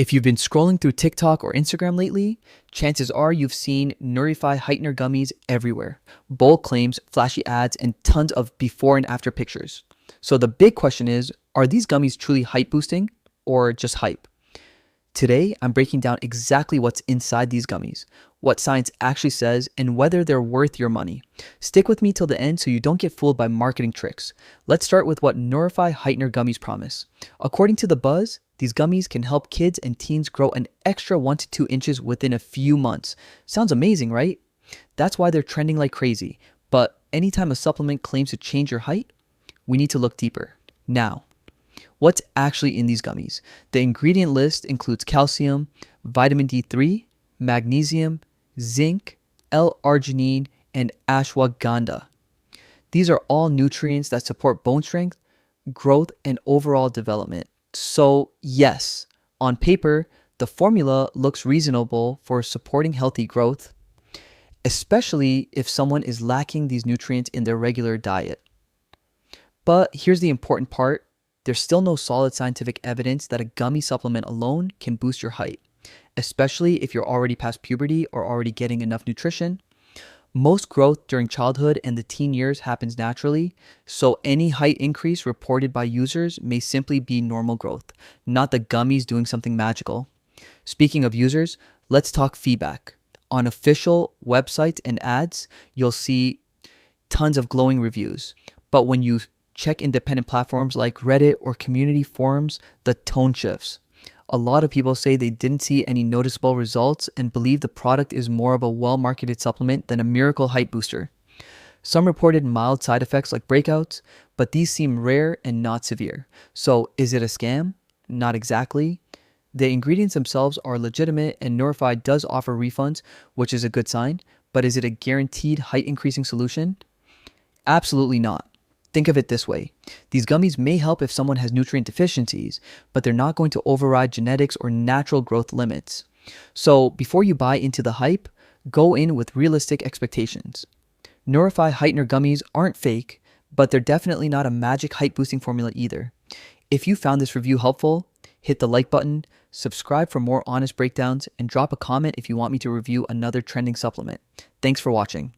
If you've been scrolling through TikTok or Instagram lately, chances are you've seen Nourify Heightener Gummies everywhere. Bold claims, flashy ads, and tons of before and after pictures. So the big question is, are these gummies truly height boosting or just hype? Today, I'm breaking down exactly what's inside these gummies, what science actually says, and whether they're worth your money. Stick with me till the end so you don't get fooled by marketing tricks. Let's start with what Nourify Heightener Gummies promise. According to The Buzz, these gummies can help kids and teens grow an extra 1 to 2 inches within a few months. Sounds amazing, right? That's why they're trending like crazy. But anytime a supplement claims to change your height, we need to look deeper. Now, what's actually in these gummies? The ingredient list includes calcium, vitamin D3, magnesium, zinc, L-arginine, and ashwagandha. These are all nutrients that support bone strength, growth, and overall development. So yes, on paper, the formula looks reasonable for supporting healthy growth, especially if someone is lacking these nutrients in their regular diet. But here's the important part. There's still no solid scientific evidence that a gummy supplement alone can boost your height, especially if you're already past puberty or already getting enough nutrition. Most growth during childhood and the teen years happens naturally, so any height increase reported by users may simply be normal growth, not the gummies doing something magical. Speaking of users, let's talk feedback. On official websites and ads, you'll see tons of glowing reviews, but when you check independent platforms like Reddit or community forums, the tone shifts. A lot of people say they didn't see any noticeable results and believe the product is more of a well-marketed supplement than a miracle height booster. Some reported mild side effects like breakouts, but these seem rare and not severe. So is it a scam? Not exactly. The ingredients themselves are legitimate and Nourify does offer refunds, which is a good sign, but is it a guaranteed height increasing solution? Absolutely not. Think of it this way. These gummies may help if someone has nutrient deficiencies, but they're not going to override genetics or natural growth limits. So before you buy into the hype, go in with realistic expectations. Nourify Heightener Gummies aren't fake, but they're definitely not a magic height boosting formula either. If you found this review helpful, hit the like button, subscribe for more honest breakdowns, and drop a comment if you want me to review another trending supplement. Thanks for watching.